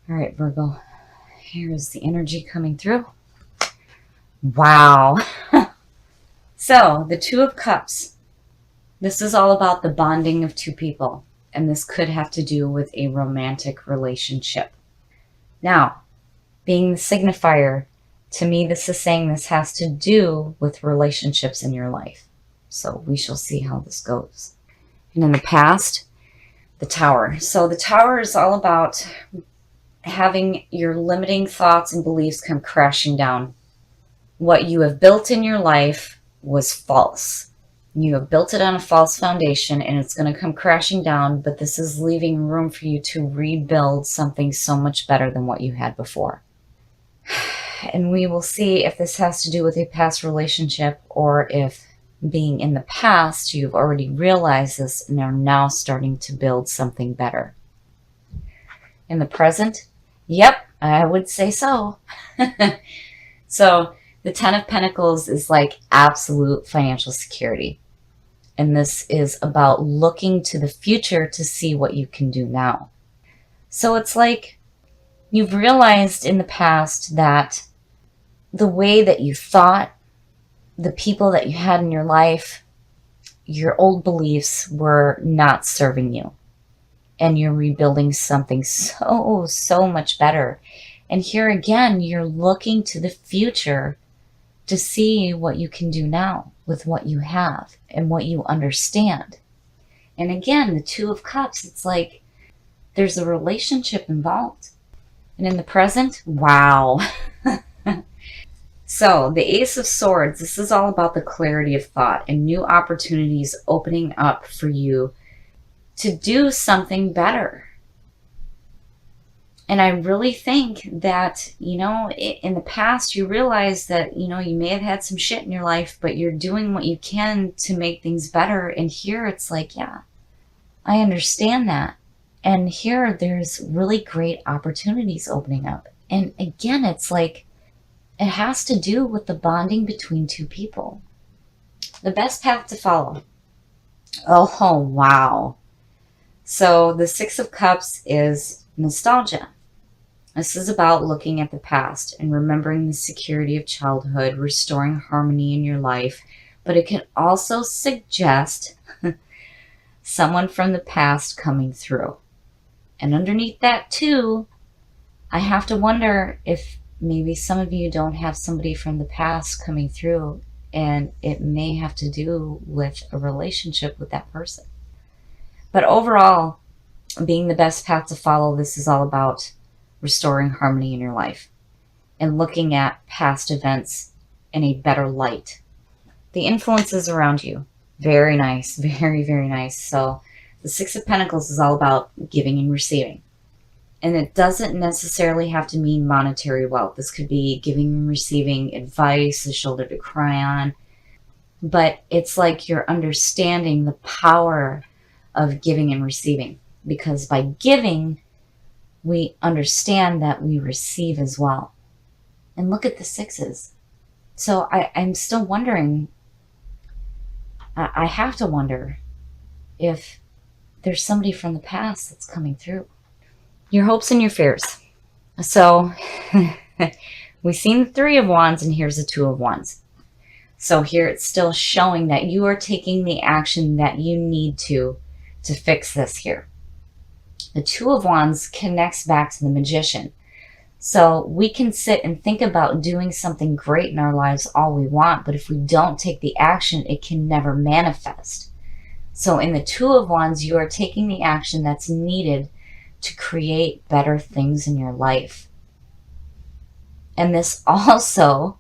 All right, Virgo, here's the energy coming through. Wow. So, the Two of Cups. This is all about the bonding of two people, and this could have to do with a romantic relationship. Now, being the signifier, to me, this is saying this has to do with relationships in your life. So we shall see how this goes. And in the past, the Tower. So the Tower is all about having your limiting thoughts and beliefs come crashing down. What you have built in your life was false. You have built it on a false foundation and it's going to come crashing down, but this is leaving room for you to rebuild something so much better than what you had before. And we will see if this has to do with a past relationship or if being in the past, you've already realized this and are now starting to build something better. In the present, yep, I would say so. So the Ten of Pentacles is like absolute financial security. And this is about looking to the future to see what you can do now. So it's like you've realized in the past that the way that you thought, the people that you had in your life, your old beliefs were not serving you. And you're rebuilding something so much better. And here again, you're looking to the future to see what you can do now with what you have and what you understand. And again, the Two of Cups, it's like there's a relationship involved. And in the present, wow. So the Ace of Swords, this is all about the clarity of thought and new opportunities opening up for you to do something better. And I really think that, in the past, you realize that, you may have had some shit in your life, but you're doing what you can to make things better. And here it's like, yeah, I understand that. And here there's really great opportunities opening up. And again, it's like, it has to do with the bonding between two people. The best path to follow. Oh, wow. So the Six of Cups is nostalgia. This is about looking at the past and remembering the security of childhood, restoring harmony in your life. But it can also suggest someone from the past coming through. And underneath that too, I have to wonder if maybe some of you don't have somebody from the past coming through, and it may have to do with a relationship with that person. But overall, being the best path to follow, this is all about restoring harmony in your life and looking at past events in a better light. The influences around you, very nice, very nice. So the Six of Pentacles is all about giving and receiving. And it doesn't necessarily have to mean monetary wealth. This could be giving and receiving advice, a shoulder to cry on. But it's like you're understanding the power of giving and receiving. Because by giving, we understand that we receive as well. And look at the sixes. So I'm still wondering, I have to wonder if there's somebody from the past that's coming through. Your hopes and your fears. So we've seen the Three of Wands and here's the Two of Wands. So here it's still showing that you are taking the action that you need to fix this here. The Two of Wands connects back to the Magician. So we can sit and think about doing something great in our lives all we want, but if we don't take the action, it can never manifest. So in the Two of Wands, you are taking the action that's needed to create better things in your life. And this also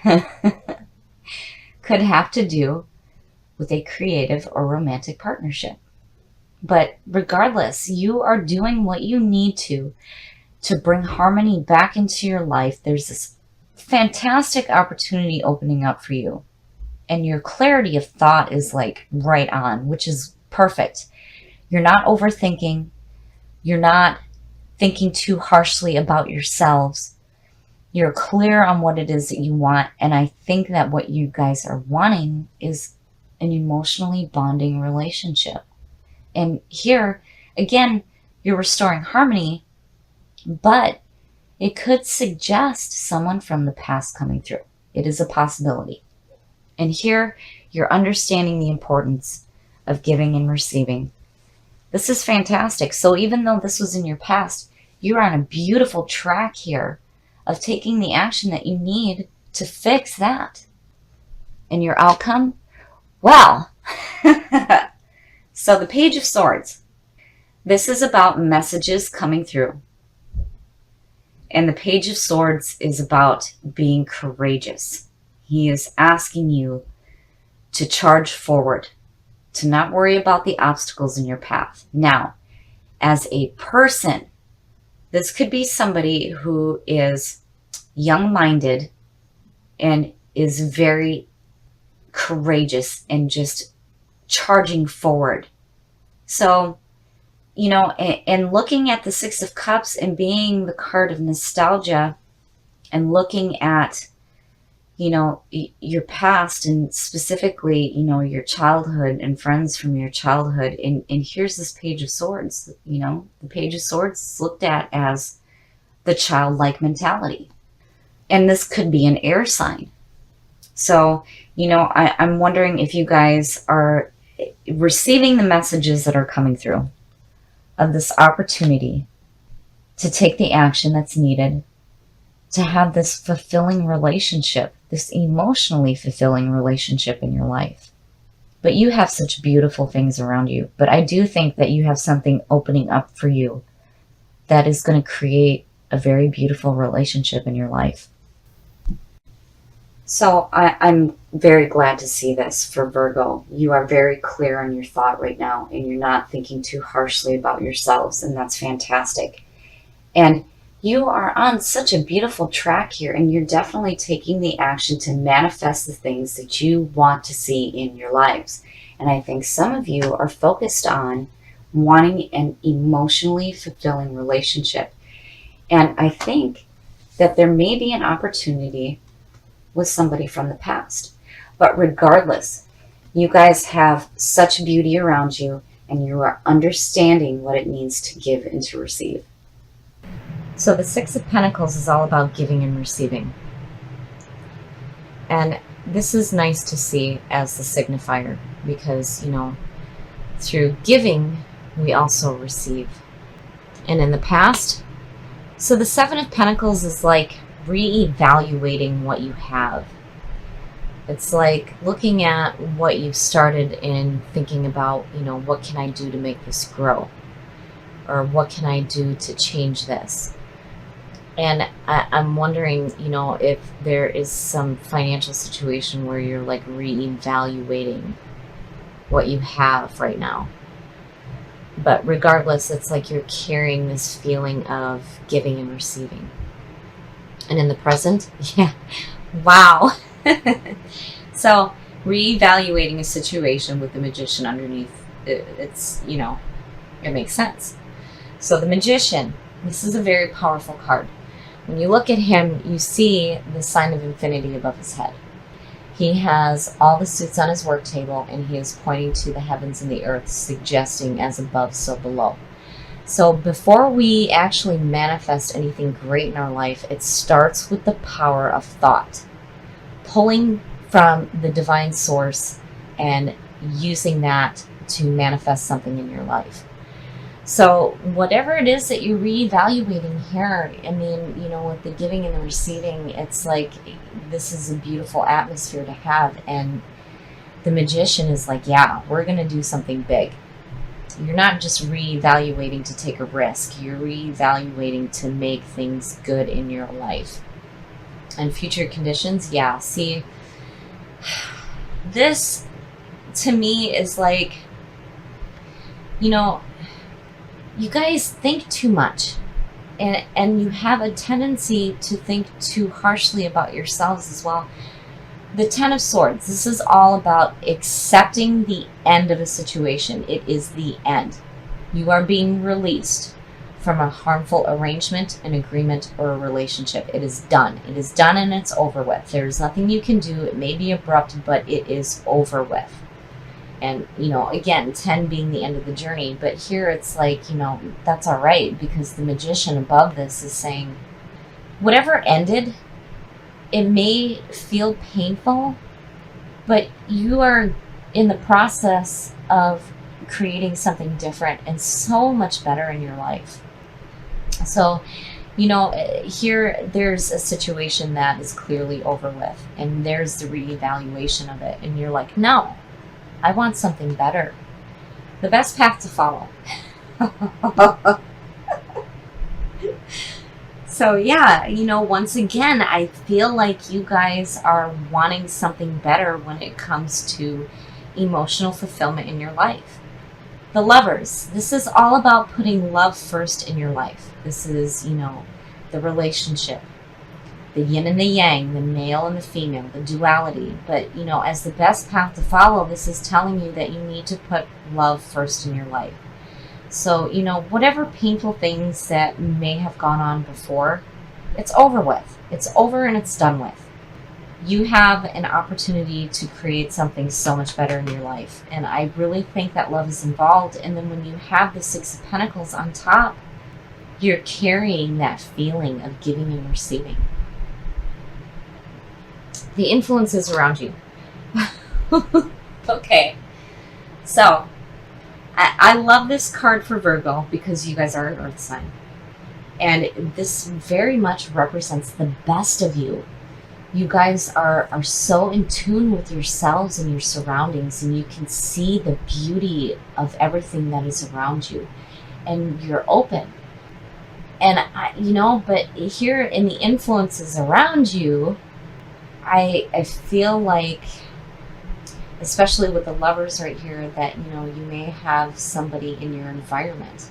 could have to do with a creative or romantic partnership. But regardless, you are doing what you need to bring harmony back into your life. There's this fantastic opportunity opening up for you. And your clarity of thought is like right on, which is perfect. You're not overthinking. You're not thinking too harshly about yourselves. You're clear on what it is that you want. And I think that what you guys are wanting is an emotionally bonding relationship. And here, again, you're restoring harmony, But it could suggest someone from the past coming through. It is a possibility. And here you're understanding the importance of giving and receiving. This is fantastic. So even though this was in your past, you're on a beautiful track here of taking the action that you need to fix that. And your outcome? Well, so the Page of Swords. This is about messages coming through. And the Page of Swords is about being courageous. He is asking you to charge forward, to not worry about the obstacles in your path. Now, as a person, this could be somebody who is young-minded and is very courageous and just charging forward. So, you know, and looking at the Six of Cups and being the card of nostalgia and looking at, you know, your past and specifically, you know, your childhood and friends from your childhood. And here's this Page of Swords, you know, the Page of Swords is looked at as the childlike mentality. And this could be an air sign. So, you know, I'm wondering if you guys are receiving the messages that are coming through of this opportunity to take the action that's needed to have this fulfilling relationship, this emotionally fulfilling relationship in your life. But you have such beautiful things around you. But I do think that you have something opening up for you that is going to create a very beautiful relationship in your life. So I'm very glad to see this for Virgo. You are very clear on your thought right now, and you're not thinking too harshly about yourselves, and that's fantastic. And you are on such a beautiful track here, and you're definitely taking the action to manifest the things that you want to see in your lives. And I think some of you are focused on wanting an emotionally fulfilling relationship. And I think that there may be an opportunity with somebody from the past. But regardless, you guys have such beauty around you, and you are understanding what it means to give and to receive. So the Six of Pentacles is all about giving and receiving. And this is nice to see as the signifier because, you know, through giving, we also receive. And in the past, so the Seven of Pentacles is like reevaluating what you have. It's like looking at what you started and thinking about, you know, what can I do to make this grow? Or what can I do to change this? And I'm wondering, you know, if there is some financial situation where you're like reevaluating what you have right now. But regardless, it's like you're carrying this feeling of giving and receiving. And in the present, yeah, wow. So reevaluating a situation with the Magician underneath, it's, you know, it makes sense. So the Magician, this is a very powerful card. When you look at him, you see the sign of infinity above his head. He has all the suits on his work table, and he is pointing to the heavens and the earth, suggesting as above, so below. So before we actually manifest anything great in our life, it starts with the power of thought. Pulling from the divine source and using that to manifest something in your life. So whatever it is that you're reevaluating here, I mean, you know, with the giving and the receiving, it's like this is a beautiful atmosphere to have. And the Magician is like, yeah, we're going to do something big. You're not just reevaluating to take a risk. You're reevaluating to make things good in your life. And future conditions, yeah, see, this to me is like, you know, you guys think too much, and you have a tendency to think too harshly about yourselves as well. The Ten of Swords, this is all about accepting the end of a situation. It is the end. You are being released from a harmful arrangement, an agreement, or a relationship. It is done. It is done and it's over with. There's nothing you can do. It may be abrupt, but it is over with. And, you know, again, 10 being the end of the journey. But here it's like, you know, that's all right, because the magician above this is saying, whatever ended, it may feel painful, but you are in the process of creating something different and so much better in your life. So, you know, here there's a situation that is clearly over with, and there's the reevaluation of it. And you're like, no, I want something better. The best path to follow. So yeah, you know, once again, I feel like you guys are wanting something better when it comes to emotional fulfillment in your life. The Lovers, this is all about putting love first in your life. This is, you know, the relationship, the yin and the yang, the male and the female, the duality. But, you know, as the best path to follow, this is telling you that you need to put love first in your life. So, you know, whatever painful things that may have gone on before, it's over with. It's over and it's done with. You have an opportunity to create something so much better in your life. And I really think that love is involved. And then when you have the Six of Pentacles on top, you're carrying that feeling of giving and receiving. The influences around you. Okay. So, I love this card for Virgo because you guys are an earth sign. And this very much represents the best of you. You guys are so in tune with yourselves and your surroundings, and you can see the beauty of everything that is around you. And you're open. And, you know, but here in the influences around you, I feel like, especially with the Lovers right here, that, you know, you may have somebody in your environment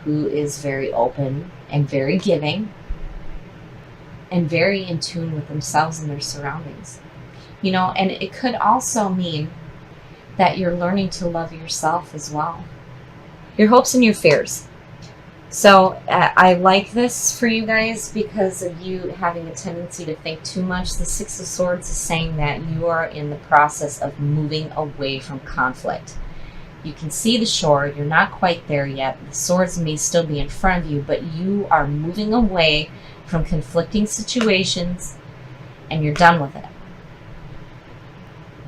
who is very open and very giving and very in tune with themselves and their surroundings. You know, and it could also mean that you're learning to love yourself as well. Your hopes and your fears. So I like this for you guys because of you having a tendency to think too much. The Six of Swords is saying that you are in the process of moving away from conflict. You can see the shore. You're not quite there yet. The swords may still be in front of you, but you are moving away from conflicting situations, and you're done with it.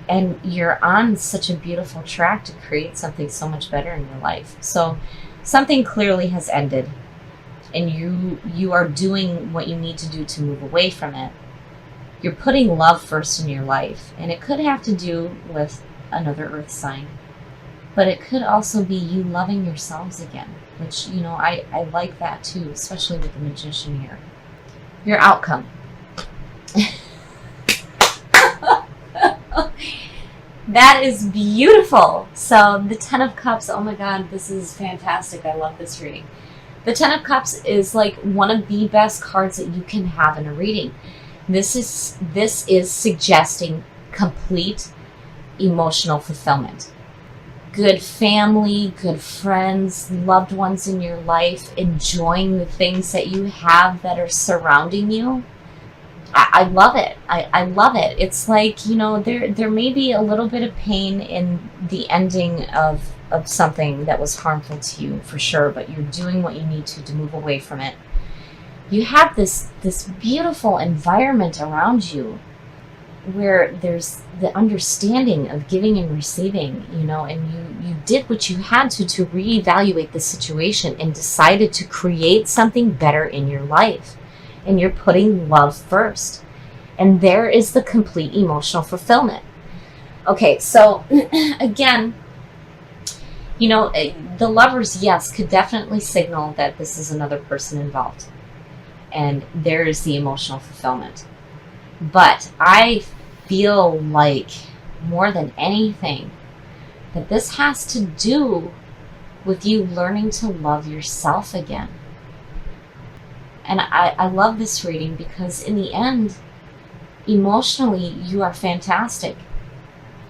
And you're on such a beautiful track to create something so much better in your life. So something clearly has ended, and you are doing what you need to do to move away from it. You're putting love first in your life, and it could have to do with another earth sign, but it could also be you loving yourselves again, which, you know, I like that too, especially with the Magician here. Your outcome. That is beautiful. So the Ten of Cups, oh my God, this is fantastic. I love this reading. The Ten of Cups is like one of the best cards that you can have in a reading. This is suggesting complete emotional fulfillment. Good family, good friends, loved ones in your life, enjoying the things that you have that are surrounding you. I love it. I love it. It's like, you know, there may be a little bit of pain in the ending of something that was harmful to you, for sure, but you're doing what you need to move away from it. You have this beautiful environment around you where there's the understanding of giving and receiving, you know, and you did what you had to reevaluate the situation and decided to create something better in your life. And you're putting love first. And there is the complete emotional fulfillment. Okay, so again, you know, the Lovers, yes, could definitely signal that this is another person involved. And there is the emotional fulfillment. But I feel like, more than anything, that this has to do with you learning to love yourself again. And I love this reading because in the end, emotionally, you are fantastic.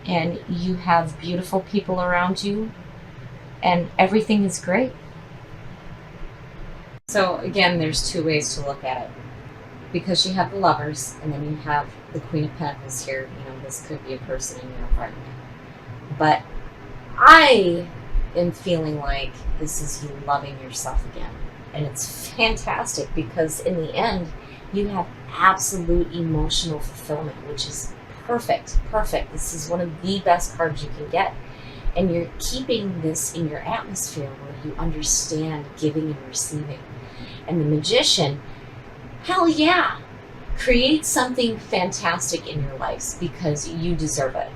And you have beautiful people around you. And everything is great. So again, there's two ways to look at it. Because you have the Lovers, and then you have the Queen of Pentacles here. You know, this could be a person in your environment. But I am feeling like this is you loving yourself again. And it's fantastic because in the end, you have absolute emotional fulfillment, which is perfect. Perfect. This is one of the best cards you can get. And you're keeping this in your atmosphere where you understand giving and receiving. And the Magician, hell yeah, create something fantastic in your life because you deserve it.